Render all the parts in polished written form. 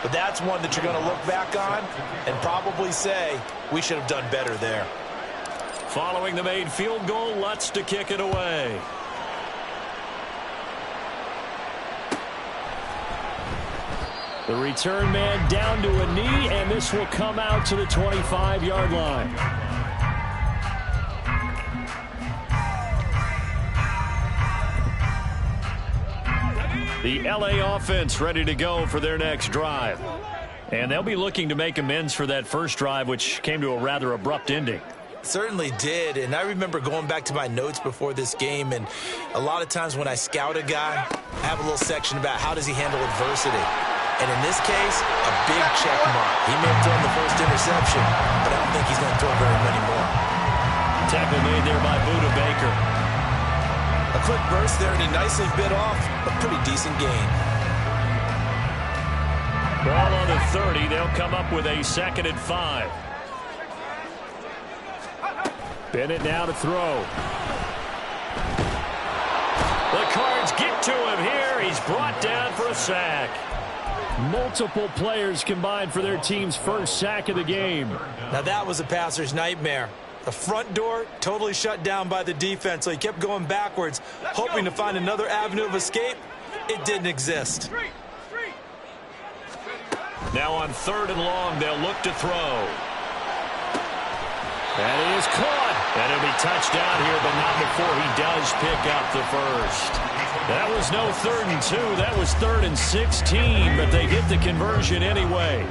But that's one that you're going to look back on and probably say, we should have done better there. Following the made field goal, Lutz to kick it away. The return man down to a knee, and this will come out to the 25-yard line. The LA offense ready to go for their next drive. And they'll be looking to make amends for that first drive, which came to a rather abrupt ending. Certainly did, and I remember going back to my notes before this game, and a lot of times when I scout a guy, I have a little section about how does he handle adversity. And in this case, a big check mark. He may have thrown the first interception, but I don't think he's going to throw very many more. Tackle made there by Buda Baker. A quick burst there, and he nicely bit off a pretty decent gain. Ball on the 30. They'll come up with a 2nd and 5. Bennett now to throw. The Cards get to him here. He's brought down for a sack. Multiple players combined for their team's first sack of the game. Now that was a passer's nightmare. The front door totally shut down by the defense, so he kept going backwards, hoping to find another avenue of escape. It didn't exist. Now on 3rd and long, they'll look to throw. And he is caught. And it'll be touchdown here, but not before he does pick up the first. That was no 3rd and 2. That was 3rd and 16, but they get the conversion anyway.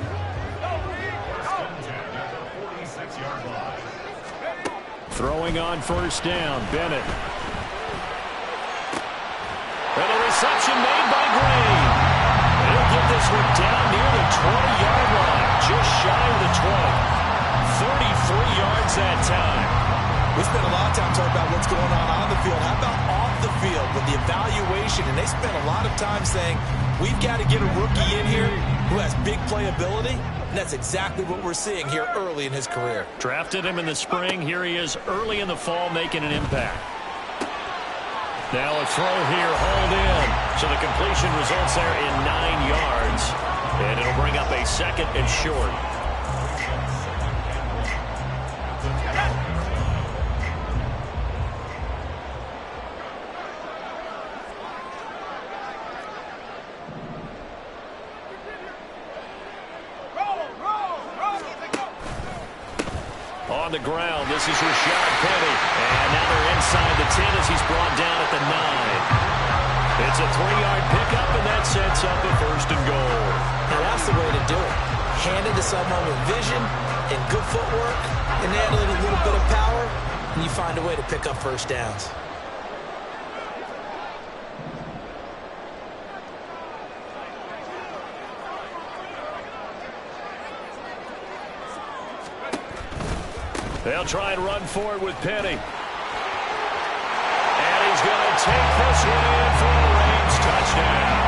Throwing on 1st down, Bennett. And a reception made by Gray. He'll get this one down near the 20-yard line, just shy of the 20. 33 yards that time. We spent a lot of time talking about what's going on the field. How about off the field with the evaluation? And they spent a lot of time saying, we've got to get a rookie in here who has big playability. And that's exactly what we're seeing here early in his career. Drafted him in the spring. Here he is early in the fall making an impact. Now a throw here, hauled in. So the completion results there in 9 yards. And it'll bring up a 2nd and short. On the ground, this is Rashad Penny. And now they're inside the 10 as he's brought down at the 9. It's a 3-yard pickup, and that sets up a 1st and goal. Now that's the way to do it. Hand it to someone with vision and good footwork, and add a little bit of power, and you find a way to pick up 1st downs. They'll try and run forward with Penny. And he's going to take this one in for a Rams touchdown.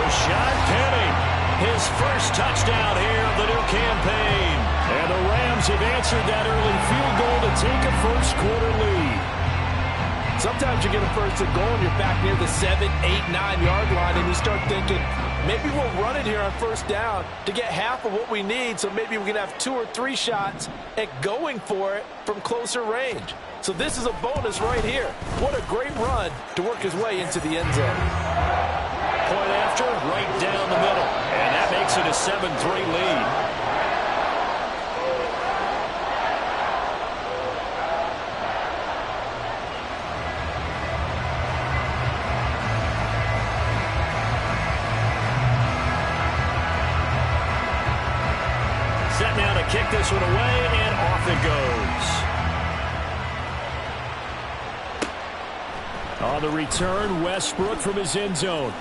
Rashad Penny, his first touchdown here of the new campaign. And the Rams have answered that early field goal to take a first-quarter lead. Sometimes you get a 1st and goal and you're back near the 7, 8, 9-yard line, and you start thinking, maybe we'll run it here on 1st down to get half of what we need, so maybe we can have 2 or 3 shots at going for it from closer range. So this is a bonus right here. What a great run to work his way into the end zone. Point after, right down the middle. And that makes it a 7-3 lead. Set now to kick this one away, and off it goes. On the return, Westbrook from his end zone.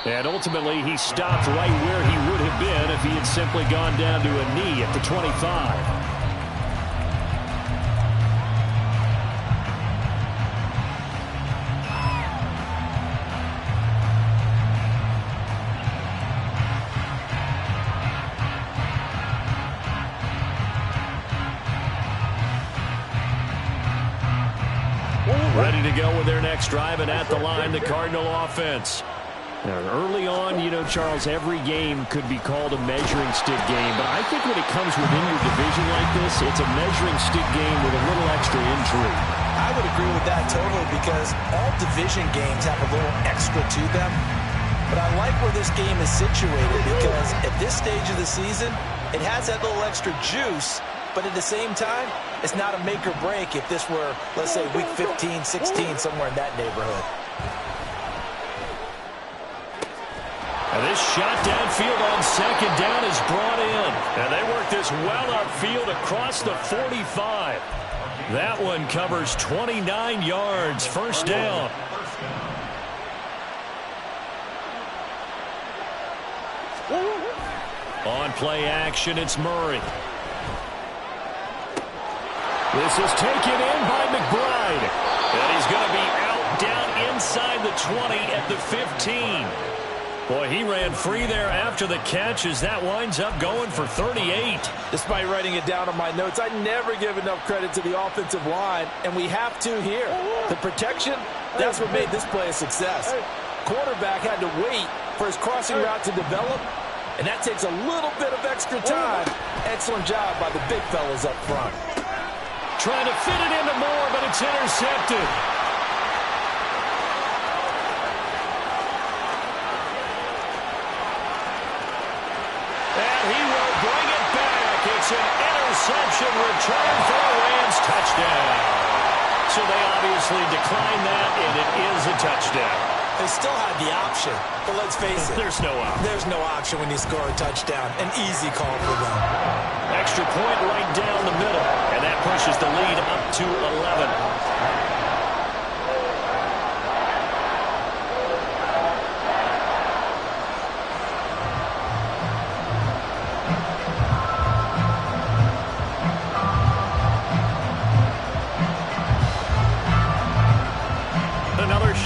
And ultimately, he stopped right where he would have been if he had simply gone down to a knee at the 25. Ready to go with their next drive, and at the line, the Cardinal offense. Now, early on, you know, Charles, every game could be called a measuring stick game. But I think when it comes within your division like this, it's a measuring stick game with a little extra intrigue. I would agree with that totally because all division games have a little extra to them. But I like where this game is situated because at this stage of the season, it has that little extra juice. But at the same time, it's not a make or break if this were, let's say, week 15, 16, somewhere in that neighborhood. And this shot downfield on second down is brought in. And they work this well upfield across the 45. That one covers 29 yards. First down. On play action, it's Murray. This is taken in by McBride. And he's going to be out down inside the 20 at the 15. Boy, he ran free there after the catch as that winds up going for 38. Despite writing it down on my notes, I never give enough credit to the offensive line, and we have to here. The protection, that's what made this play a success. Quarterback had to wait for his crossing route to develop, and that takes a little bit of extra time. Excellent job by the big fellas up front. Trying to fit it into Moore, but it's intercepted. It's an interception return for a Rams touchdown. So they obviously declined that, and it is a touchdown. They still had the option, but let's face it. There's no option. There's no option when you score a touchdown. An easy call for them. Extra point right down the middle, and that pushes the lead up to 11.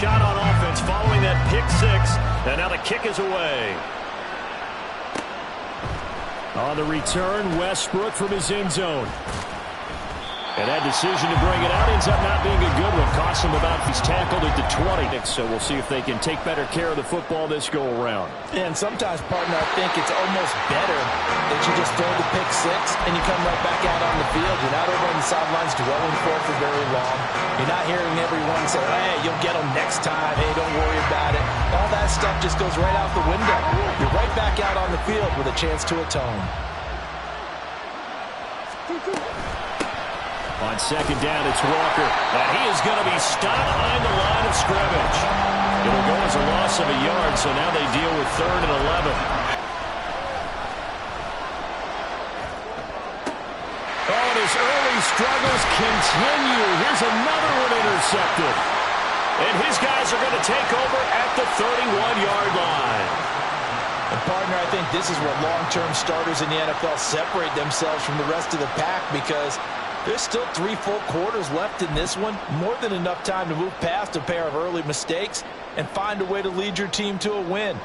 Shot on offense following that pick six, and now the kick is away. On the return, Westbrook from his end zone. And that decision to bring it out ends up not being a good one. Cost him about, he's tackled at the 20. So we'll see if they can take better care of the football this go around. And sometimes, partner, I think it's almost better that you just throw the pick six and you come right back out on the field. You're not over on the sidelines dwelling for it for very long. You're not hearing everyone say, hey, you'll get them next time. Hey, don't worry about it. All that stuff just goes right out the window. You're right back out on the field with a chance to atone. On second down, it's Walker. And he is going to be stopped behind the line of scrimmage. It'll go as a loss of a yard, so now they deal with 3rd and 11. Oh, and his early struggles continue. Here's another one intercepted. And his guys are going to take over at the 31-yard line. And, partner, I think this is where long-term starters in the NFL separate themselves from the rest of the pack because there's still 3 full quarters left in this one. More than enough time to move past a pair of early mistakes and find a way to lead your team to a win.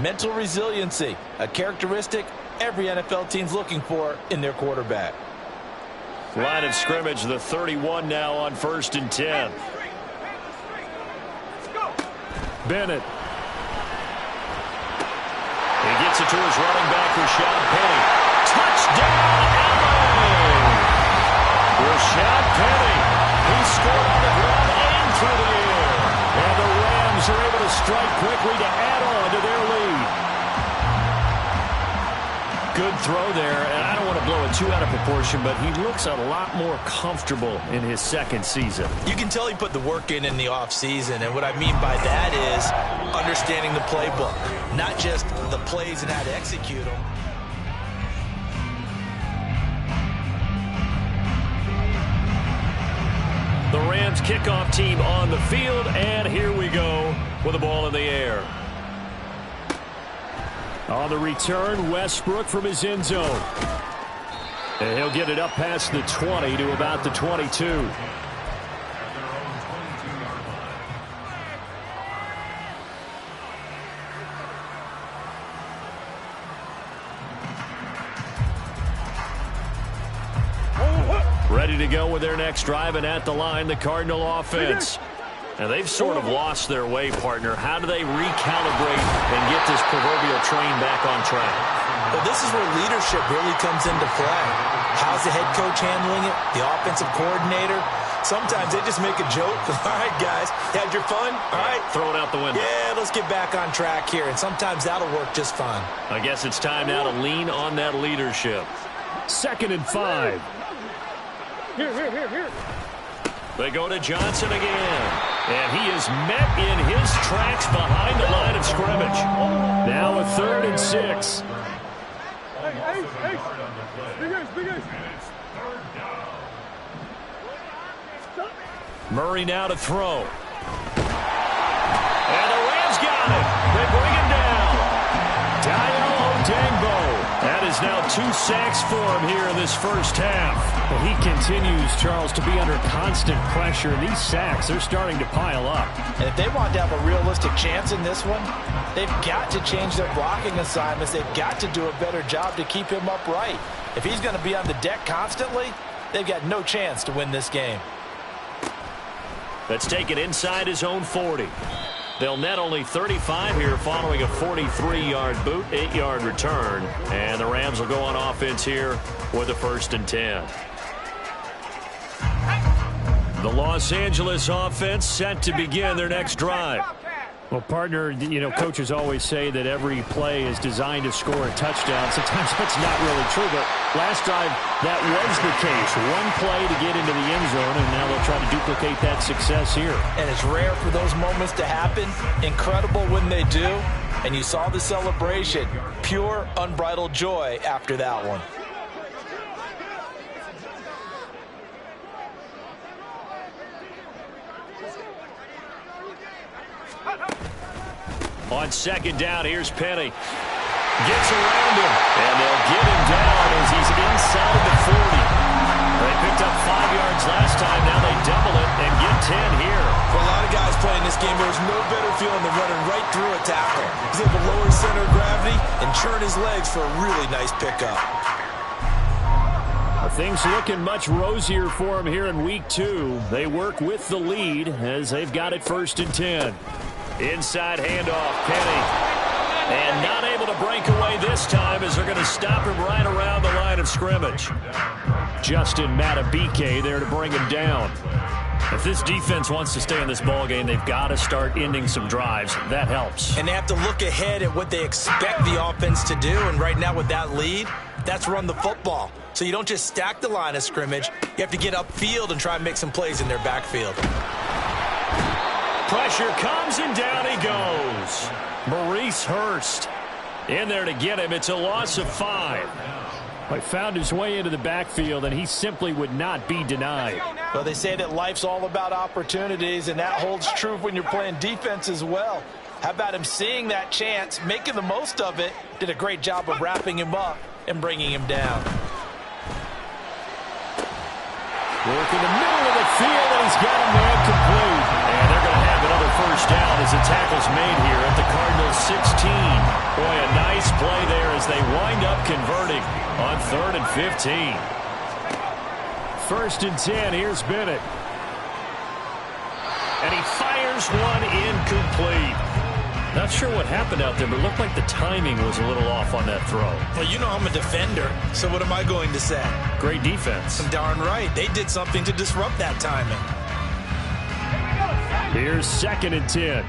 Mental resiliency, a characteristic every NFL team's looking for in their quarterback. Line of scrimmage, the 31 now on 1st and 10. Bennett. He gets it to his running back, Rashad Penny. Touchdown, LA! Rashad Penny. He scored on the ground and through the air. And the Rams are able to strike quickly to add on to their lead. Good throw there, and I don't want to blow it too out of proportion, but he looks a lot more comfortable in his 2nd season. You can tell he put the work in the offseason, and what I mean by that is understanding the playbook, not just the plays and how to execute them. The Rams kickoff team on the field, and here we go with the ball in the air. On the return, Westbrook from his end zone. And he'll get it up past the 20 to about the 22. Ready to go with their next drive, and at the line, the Cardinal offense. And they've sort of lost their way, partner. How do they recalibrate and get this proverbial train back on track? Well, this is where leadership really comes into play. How's the head coach handling it? The offensive coordinator? Sometimes they just make a joke. All right, guys, had your fun? All right. Throw it out the window. Yeah, let's get back on track here. And sometimes that'll work just fine. I guess it's time now to lean on that leadership. 2nd and 5. Here. They go to Johnson again. And he is met in his tracks behind the line of scrimmage. Now a 3rd and 6. Hey. Big guys. Murray now to throw. And the Rams got it. They bring him down. Dayo Odeyingbo. That is now 2 sacks for him here in this first half. Well, he continues, Charles, to be under constant pressure. These sacks, they're starting to pile up. And if they want to have a realistic chance in this one, they've got to change their blocking assignments. They've got to do a better job to keep him upright. If he's going to be on the deck constantly, they've got no chance to win this game. Let's take it inside his own 40. They'll net only 35 here following a 43-yard boot, 8-yard return. And the Rams will go on offense here with a 1st and 10. The Los Angeles offense set to begin their next drive. Well, partner, you know, coaches always say that every play is designed to score a touchdown. Sometimes that's not really true, but last drive, that was the case. One play to get into the end zone, and now they'll try to duplicate that success here. And it's rare for those moments to happen. Incredible when they do. And you saw the celebration. Pure, unbridled joy after that one. On 2nd down, here's Penny. Gets around him, and they'll get him down as he's inside the 40. They picked up 5 yards last time. Now they double it and get 10 here. For a lot of guys playing this game, there's no better feeling than running right through a tackle. He's able to lower his center of gravity and churn his legs for a really nice pickup. Things looking much rosier for him here in week 2. They work with the lead as they've got it 1st and 10. Inside handoff, Penny. And not able to break away this time as they're going to stop him right around the line of scrimmage. Justin Matabike there to bring him down. If this defense wants to stay in this ballgame, they've got to start ending some drives. That helps. And they have to look ahead at what they expect the offense to do. And right now with that lead, that's run the football. So you don't just stack the line of scrimmage. You have to get upfield and try and make some plays in their backfield. Pressure comes, and down he goes. Maurice Hurst in there to get him. It's a loss of 5. He found his way into the backfield, and he simply would not be denied. Well, they say that life's all about opportunities, and that holds true when you're playing defense as well. How about him seeing that chance, making the most of it, did a great job of wrapping him up and bringing him down. Work in the middle of the field, and he's got a man complete. And they're going to have another 1st down as the tackle's made here at the Cardinals' 16. Boy, a nice play there as they wind up converting on 3rd and 15. 1st and 10, here's Bennett. And he fires one incomplete. Not sure what happened out there, but it looked like the timing was a little off on that throw. Well, you know I'm a defender, so what am I going to say? Great defense. Darn right. They did something to disrupt that timing. Here's 2nd and 10.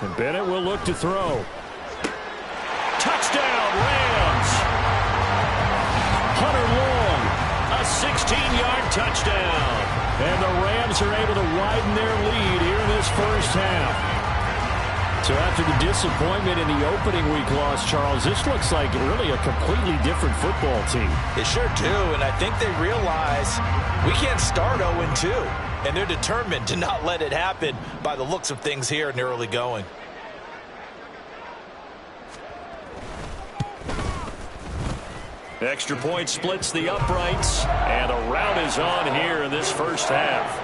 And Bennett will look to throw. Touchdown, Rams. Hunter Long, a 16-yard touchdown. And the Rams are able to widen their lead here in this first half. So after the disappointment in the opening week loss, Charles, this looks like really a completely different football team. They sure do, and I think they realize we can't start 0-2. And they're determined to not let it happen by the looks of things here in the early going. Extra point splits the uprights, and a rout is on here in this first half.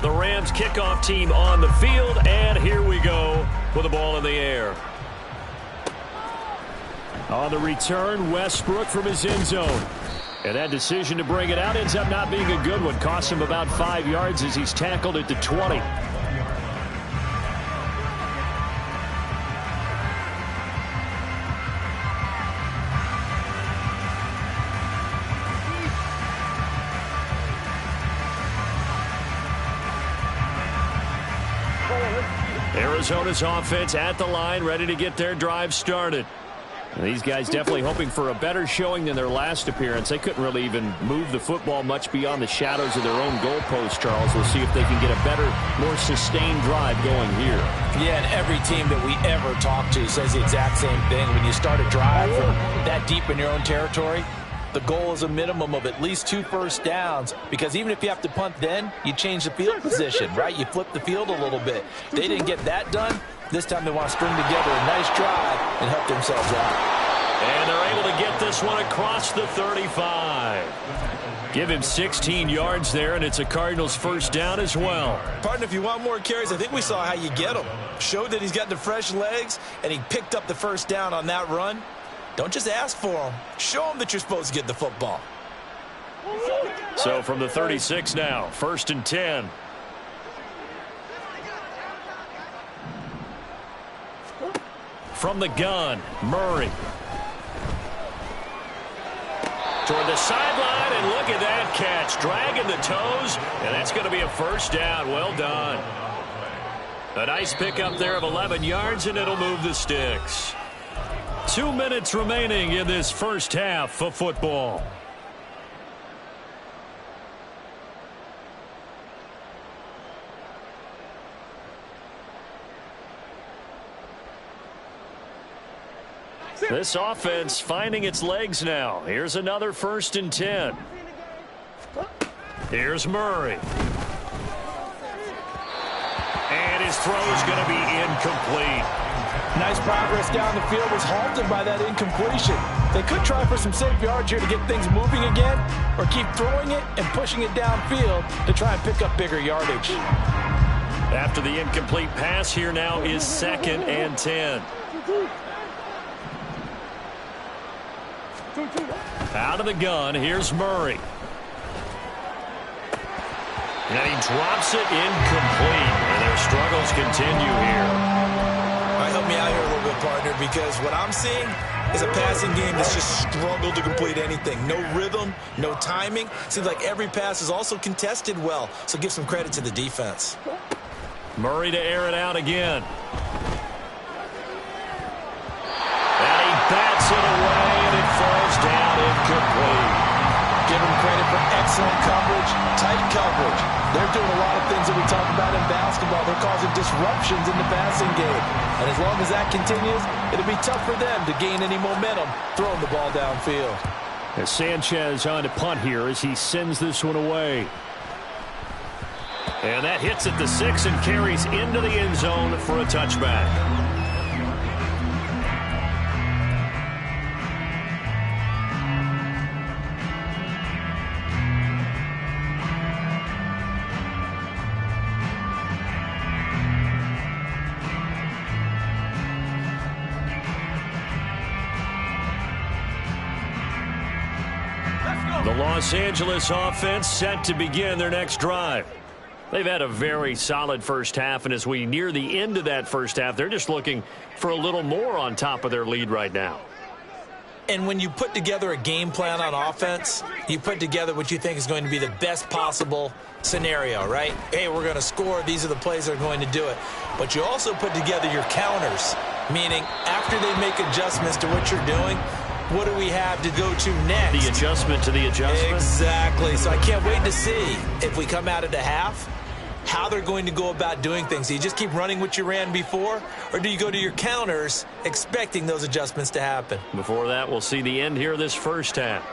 The the Rams kickoff team on the field, and here we go with the ball in the air. On the return, Westbrook from his end zone. And that decision to bring it out ends up not being a good one. Cost him about 5 yards as he's tackled at the 20. Arizona's offense at the line, ready to get their drive started. And these guys definitely hoping for a better showing than their last appearance. They couldn't really even move the football much beyond the shadows of their own goalpost, Charles. We'll see if they can get a better, more sustained drive going here. Yeah, and every team that we ever talk to says the exact same thing. When you start a drive from that deep in your own territory, the goal is a minimum of at least 2 first downs, because even if you have to punt then, you change the field position, right? You flip the field a little bit. They didn't get that done. This time they want to string together a nice drive and help themselves out. And they're able to get this one across the 35. Give him 16 yards there, and it's a Cardinals first down as well. Partner, if you want more carries, I think we saw how you get them. Showed that he's got the fresh legs, and he picked up the first down on that run. Don't just ask for them. Show them that you're supposed to get the football. So from the 36 now, 1st and 10. From the gun, Murray. Toward the sideline, and look at that catch. Dragging the toes, and that's going to be a first down. Well done. A nice pickup there of 11 yards, and it'll move the sticks. 2 minutes remaining in this first half of football. This offense finding its legs now. Here's another 1st and 10. Here's Murray. And his throw is going to be incomplete. Nice progress down the field, was halted by that incompletion. They could try for some safe yards here to get things moving again, or keep throwing it and pushing it downfield to try and pick up bigger yardage. After the incomplete pass, here now is 2nd and 10. Out of the gun, here's Murray. And he drops it incomplete. And their struggles continue here. All right, help me out here a little bit, partner, because what I'm seeing is a passing game that's just struggled to complete anything. No rhythm, no timing. Seems like every pass is also contested well, so give some credit to the defense. Murray to air it out again. And he bats it away, and it falls down incomplete. Give them credit for excellent coverage, tight coverage. They're doing a lot of things that we talk about in basketball. They're causing disruptions in the passing game. And as long as that continues, it'll be tough for them to gain any momentum throwing the ball downfield. As Sanchez on to punt here as he sends this one away. And that hits at the 6 and carries into the end zone for a touchback. The Los Angeles offense set to begin their next drive. They've had a very solid first half, and as we near the end of that first half, they're just looking for a little more on top of their lead right now. And when you put together a game plan on offense, you put together what you think is going to be the best possible scenario, right? Hey, we're going to score. These are the plays that are going to do it. But you also put together your counters, meaning after they make adjustments to what you're doing, what do we have to go to next? The adjustment to the adjustment? Exactly. So I can't wait to see if we come out at the half, how they're going to go about doing things. Do you just keep running what you ran before, or do you go to your counters expecting those adjustments to happen? Before that, we'll see the end here of this first half.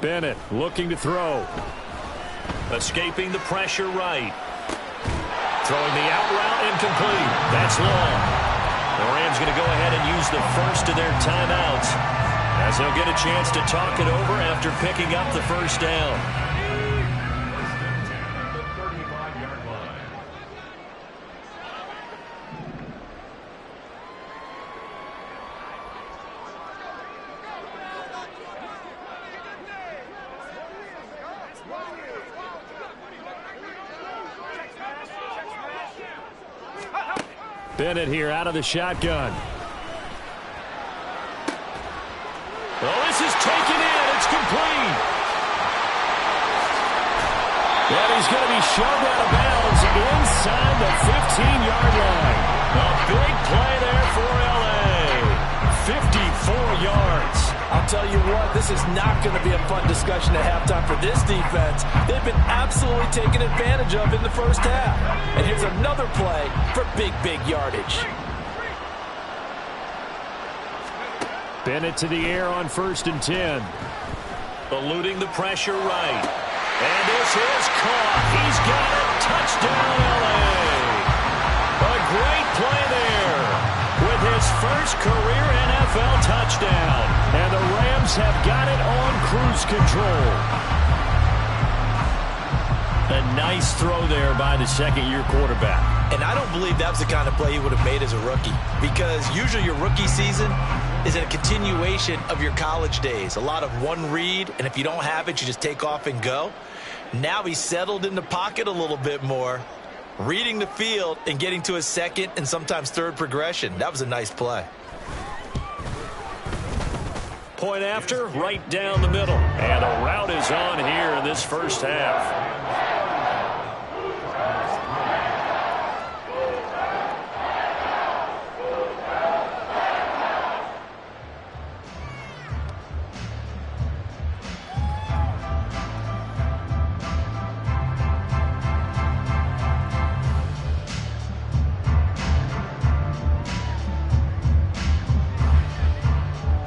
Bennett looking to throw. Escaping the pressure right. Throwing the out route incomplete. That's long. The Rams going to go ahead and use the first of their timeouts as they'll get a chance to talk it over after picking up the first down. Bennett here out of the shotgun. Well, this is taken in. It's complete. And he's going to be shoved out of bounds inside the 15-yard line. A big play there for L.A. 54 yards. I'll tell you what, this is not going to be a fun discussion at halftime for this defense. They've been absolutely taken advantage of in the first half. And here's another play for big yardage. Bennett to the air on 1st and 10. Eluding the pressure right. And this is caught. He's got it. Touchdown, L.A. A great play there with his first career NFL touchdown. And the Rams have got it on cruise control. A nice throw there by the second-year quarterback. And I don't believe that was the kind of play he would have made as a rookie, because usually your rookie season is a continuation of your college days. A lot of one read, and if you don't have it, you just take off and go. Now he's settled in the pocket a little bit more, reading the field and getting to his second and sometimes third progression. That was a nice play. Point after, right down the middle. And a route is on here in this first half.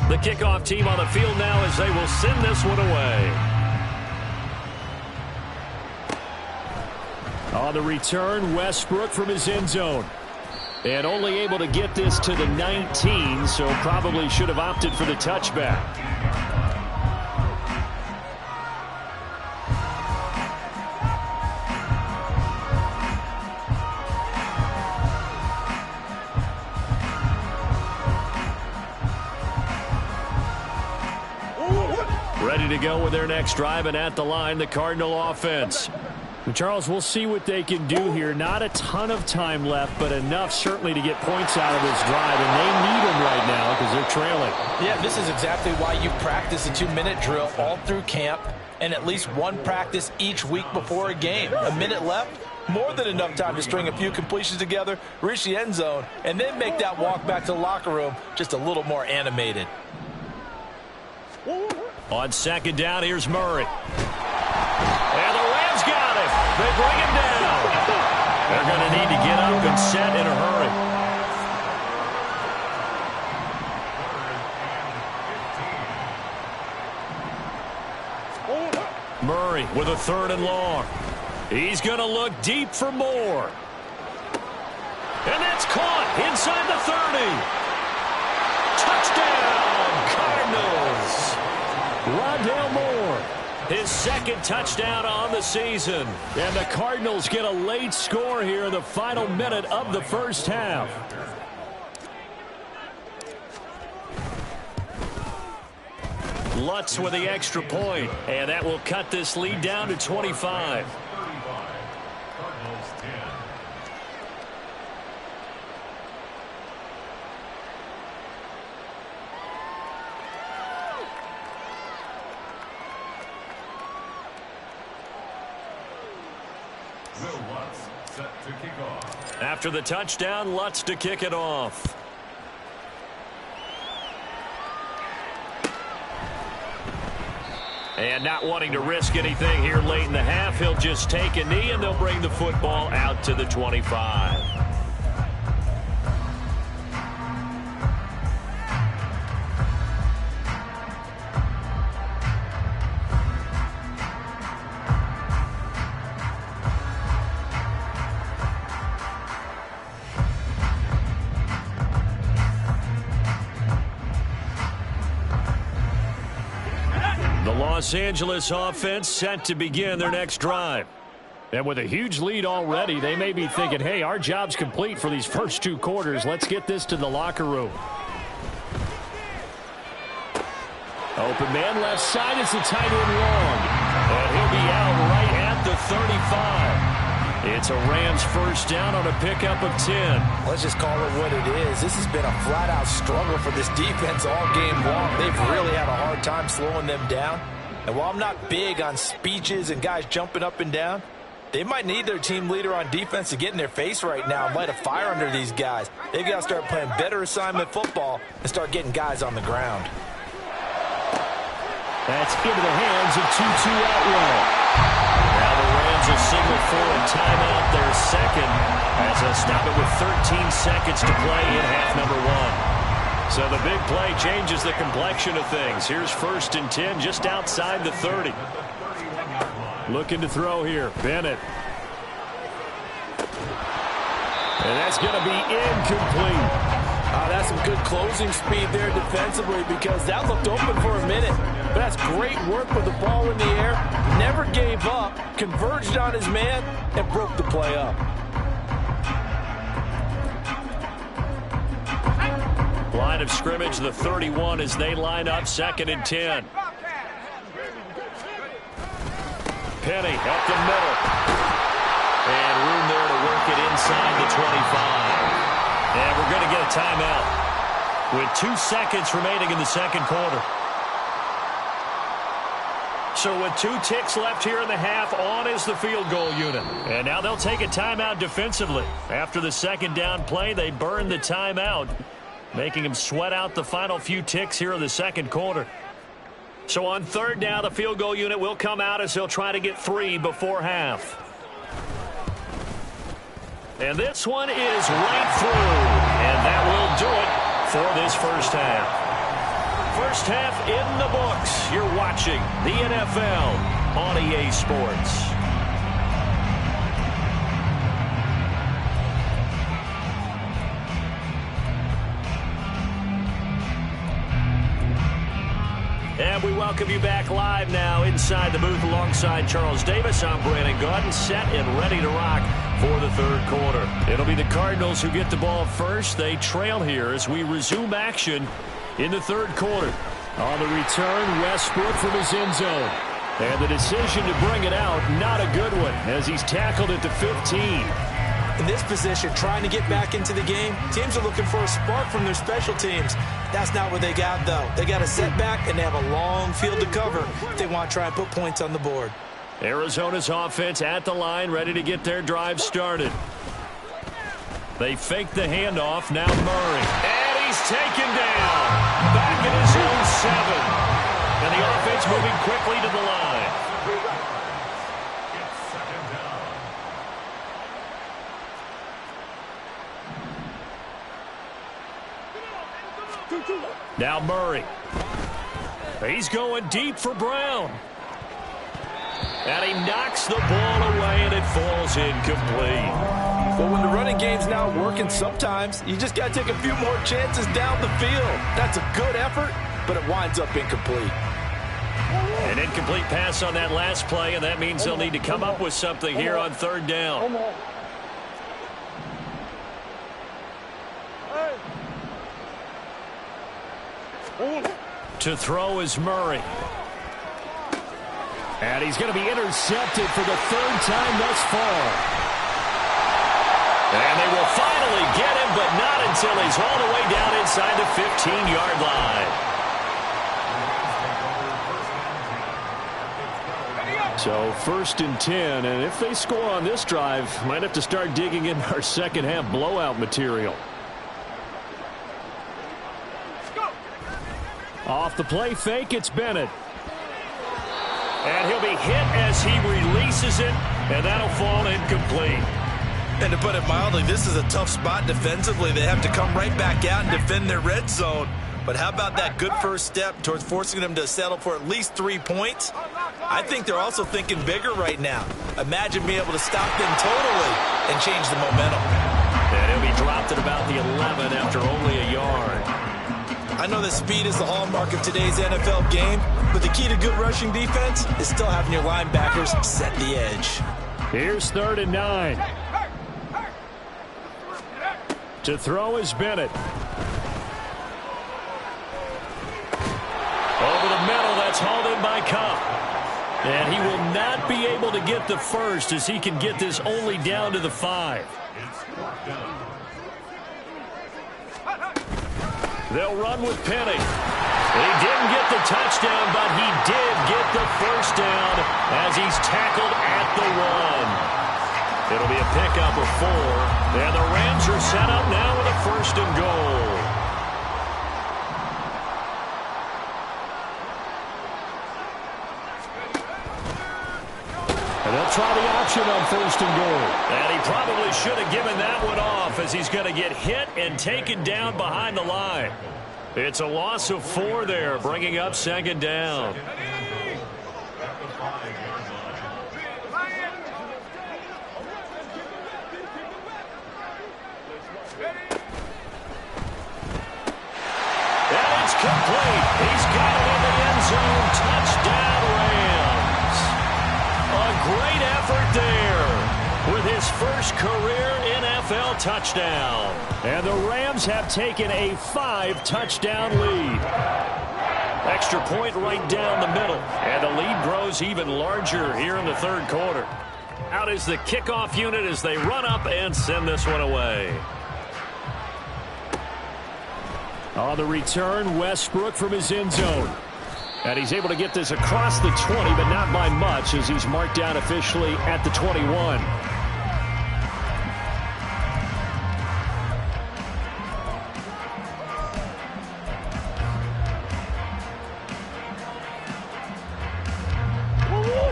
The kickoff team on the field now as they will send this one away. On the return, Westbrook from his end zone. And only able to get this to the 19, so probably should have opted for the touchback. Ready to go with their next drive, and at the line, the Cardinal offense. And Charles, we'll see what they can do here. Not a ton of time left, but enough certainly to get points out of this drive, and they need them right now because they're trailing. Yeah, this is exactly why you practice a 2-minute drill all through camp and at least one practice each week before a game. A minute left, more than enough time to string a few completions together, reach the end zone, and then make that walk back to the locker room just a little more animated. On second down, here's Murray. And the Rams got him. They bring him down. They're going to need to get up and set in a hurry. Murray with a 3rd and long. He's going to look deep for more. And that's caught inside the 30. Touchdown, Cardinals. Rondale Moore. His second touchdown on the season. And the Cardinals get a late score here in the final minute of the first half. Lutz with the extra point, and that will cut this lead down to 25. After the touchdown, Lutz to kick it off. And not wanting to risk anything here late in the half, he'll just take a knee, and they'll bring the football out to the 25. Los Angeles offense set to begin their next drive. And with a huge lead already, they may be thinking, hey, our job's complete for these first 2 quarters. Let's get this to the locker room. Open man left side is the tight end long. And he'll be out right at the 35. It's a Rams first down on a pickup of 10. Let's just call it what it is. This has been a flat-out struggle for this defense all game long. They've really had a hard time slowing them down. And while I'm not big on speeches and guys jumping up and down, they might need their team leader on defense to get in their face right now and light a fire under these guys. They've got to start playing better assignment football and start getting guys on the ground. That's into the hands of Tutu Atwell. Now the Rams will signal for a timeout, their second, as they'll stop it with 13 seconds to play in half number 1. So the big play changes the complexion of things. Here's 1st and 10 just outside the 30. Looking to throw here, Bennett. And that's going to be incomplete. That's some good closing speed there defensively because that looked open for a minute. But that's great work with the ball in the air. Never gave up, converged on his man, and broke the play up. Line of scrimmage, the 31 as they line up 2nd and 10. Penny up the middle. And room there to work it inside the 25. And we're going to get a timeout with 2 seconds remaining in the second quarter. So with 2 ticks left here in the half, on is the field goal unit. And now they'll take a timeout defensively. After the second down play, they burn the timeout, making them sweat out the final few ticks here in the second quarter. So on 3rd down, the field goal unit will come out as they'll try to get 3 before half. And this one is right through. And that will do it for this first half. First half in the books. You're watching the NFL on EA Sports. And we welcome you back live now inside the booth alongside Charles Davis. I'm Brandon Gaudin, set and ready to rock for the third quarter. It'll be the Cardinals who get the ball first. They trail here as we resume action in the third quarter. On the return, Westbrook from his end zone. And the decision to bring it out, not a good one, as he's tackled at the 15. In this position, trying to get back into the game, teams are looking for a spark from their special teams. That's not what they got, though. They got a setback, and they have a long field to cover if they want to try and put points on the board. Arizona's offense at the line, ready to get their drive started. They fake the handoff, now Murray. And he's taken down. Back in his own 7. And the offense moving quickly to the line. Now Murray. He's going deep for Brown. And he knocks the ball away, and it falls incomplete. Well, when the running game's not working, sometimes you just got to take a few more chances down the field. That's a good effort, but it winds up incomplete. An incomplete pass on that last play, and that means they'll need to come up with something here on 3rd down. To throw is Murray. And he's going to be intercepted for the 3rd time thus far. And they will finally get him, but not until he's all the way down inside the 15-yard line. So 1st and 10, and if they score on this drive, might have to start digging in our second half blowout material. Off the play fake, it's Bennett. And he'll be hit as he releases it, and that'll fall incomplete. And to put it mildly, this is a tough spot defensively. They have to come right back out and defend their red zone. But how about that good first step towards forcing them to settle for at least 3 points? I think they're also thinking bigger right now. Imagine being able to stop them totally and change the momentum. And he'll be dropped at about the 11 after only a yard. I know that speed is the hallmark of today's NFL game, but the key to good rushing defense is still having your linebackers set the edge. Here's 3rd and 9. To throw is Bennett. Over the middle, that's hauled in by Cup. And he will not be able to get the first as he can get this only down to the 5. They'll run with Penny. He didn't get the touchdown, but he did get the first down as he's tackled at the 1. It'll be a pickup of 4. And the Rams are set up now with a 1st and goal. And they'll try the option on 1st and goal. And he probably should have given that one off as he's going to get hit and taken down behind the line. It's a loss of 4 there, bringing up 2nd down. And it's complete. He's got it in the end zone. Touchdown, Rams. A great effort there with his first career NFL touchdown. And the Rams have taken a 5-touchdown lead. Extra point right down the middle. And the lead grows even larger here in the 3rd quarter. Out is the kickoff unit as they run up and send this one away. On the return, Westbrook from his end zone. And he's able to get this across the 20, but not by much as he's marked down officially at the 21.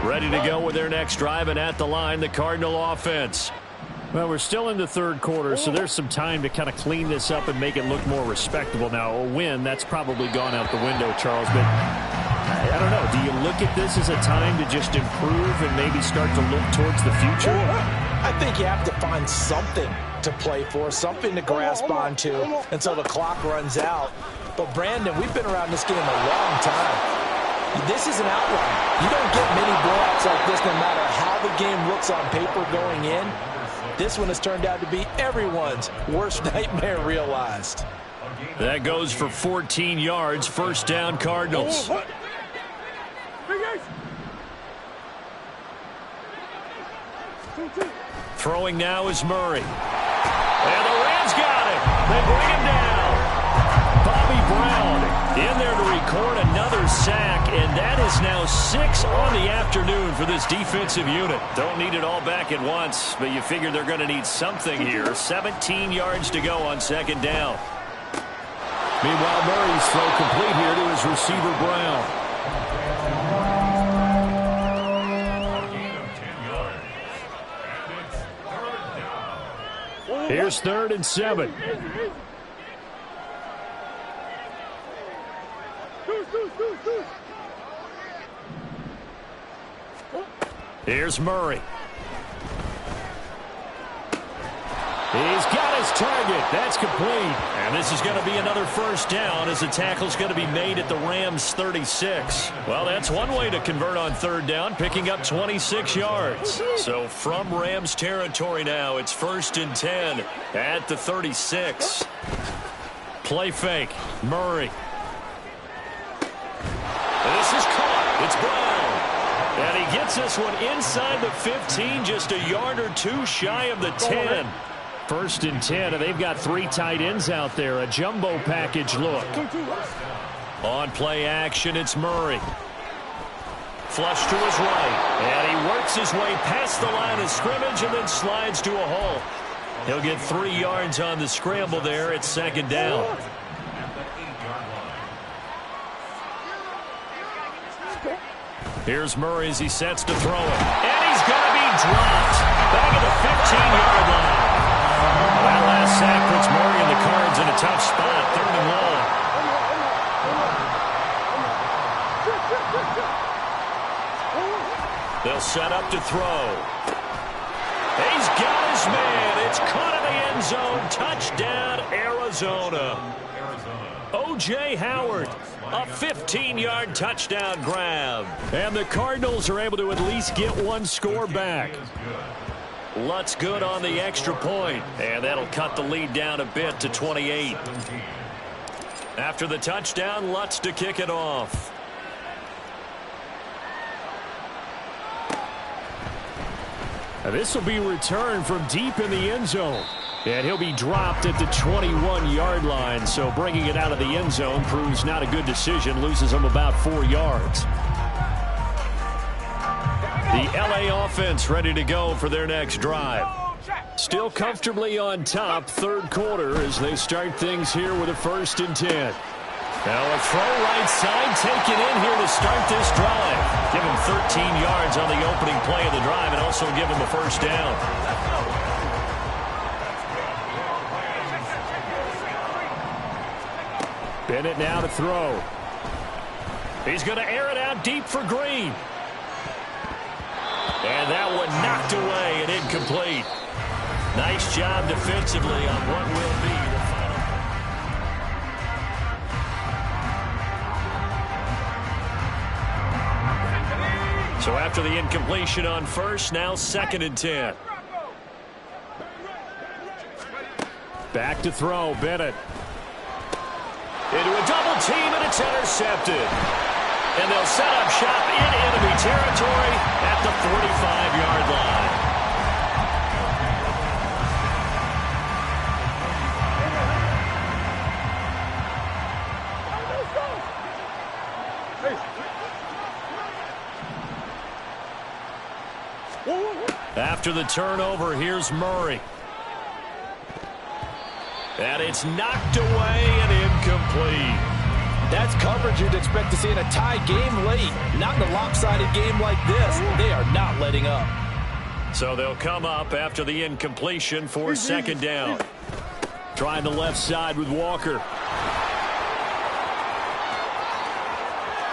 Ready to go with their next drive, and at the line, the Cardinal offense. Well, we're still in the 3rd quarter, so there's some time to kind of clean this up and make it look more respectable. Now, a win, that's probably gone out the window, Charles, but I don't know. Do you look at this as a time to just improve and maybe start to look towards the future? I think you have to find something to play for, something to grasp onto until the clock runs out. But, Brandon, we've been around this game a long time. This is an outlier. You don't get many blowouts like this no matter how the game looks on paper going in. This one has turned out to be everyone's worst nightmare realized. That goes for 14 yards. 1st down, Cardinals. Throwing now is Murray. And the Rams got it. They bring him down. Bobby Brown in there to record another sack, and that is now 6 on the afternoon for this defensive unit. Don't need it all back at once, but you figure they're going to need something here. 17 yards to go on 2nd down. Meanwhile, Murray's throw complete here to his receiver, Brown. Here's 3rd and 7. Here's Murray. He's got his target. That's complete. And this is going to be another 1st down as the tackle's going to be made at the Rams' 36. Well, that's one way to convert on 3rd down, picking up 26 yards. So from Rams territory now, it's 1st and 10 at the 36. Play fake. Murray. This is caught. It's Brown. And he gets this one inside the 15, just a yard or 2 shy of the 10. 1st and 10, and they've got 3 tight ends out there. A jumbo package look. On play action, it's Murray. Flush to his right. And he works his way past the line of scrimmage and then slides to a halt. He'll get 3 yards on the scramble there at 2nd down. Here's Murray as he sets to throw it. And he's going to be dropped. Back at the 15-yard line. That last sack puts Murray and the Cards in a tough spot. 3rd and long. They'll set up to throw. He's got his man. It's caught in the end zone. Touchdown, Arizona. O.J. Howard. A 15-yard touchdown grab. And the Cardinals are able to at least get one score back. Lutz good on the extra point, and that'll cut the lead down a bit to 28. After the touchdown, Lutz to kick it off. Now this will be returned from deep in the end zone. And he'll be dropped at the 21-yard line, so bringing it out of the end zone proves not a good decision, loses him about 4 yards. The L.A. offense ready to go for their next drive. Still comfortably on top, third quarter, as they start things here with a 1st and 10. Now a throw right side, taken in here to start this drive. Give him 13 yards on the opening play of the drive and also give him a 1st down. Bennett now to throw. He's going to air it out deep for Green. And that one knocked away and incomplete. Nice job defensively on what will be the final. So after the incompletion on 1st, now 2nd and 10. Back to throw, Bennett. Into a double team, and it's intercepted. And they'll set up shop in enemy territory at the 45-yard line. After the turnover, here's Murray. And it's knocked away and incomplete. That's coverage you'd expect to see in a tie game late. Not in a lopsided game like this. They are not letting up. So they'll come up after the incompletion for 2nd down. Trying the left side with Walker.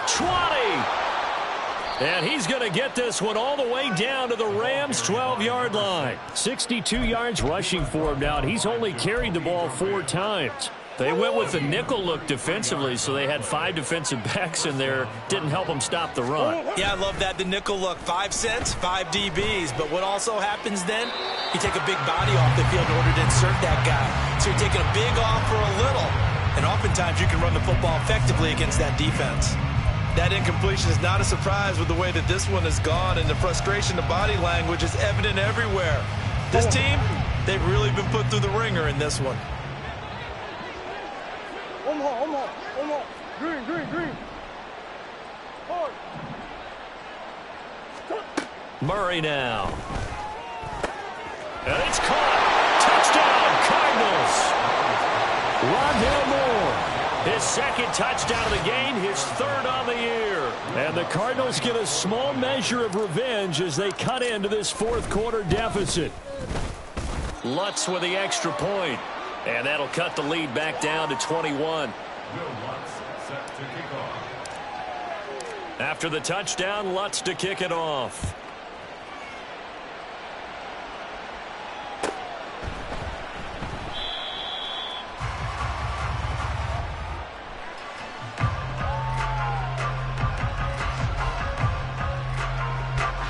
20. And he's going to get this one all the way down to the Rams' 12-yard line. 62 yards rushing for him now, and he's only carried the ball 4 times. They went with the nickel look defensively, so they had 5 defensive backs in there. Didn't help them stop the run. Yeah, I love that, the nickel look. 5 cents, 5 DBs. But what also happens then, you take a big body off the field in order to insert that guy. So you're taking a big off for a little. And oftentimes you can run the football effectively against that defense. That incompletion is not a surprise with the way that this one has gone, and the frustration, the body language is evident everywhere. This team, they've really been put through the ringer in this one. Green. Murray now. And it's caught. Touchdown, Cardinals. Rondale Moore. His 2nd touchdown of the game, his 3rd on the year. And the Cardinals get a small measure of revenge as they cut into this 4th quarter deficit. Lutz with the extra point. And that'll cut the lead back down to 21. After the touchdown, Lutz to kick it off.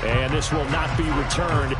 And this will not be returned.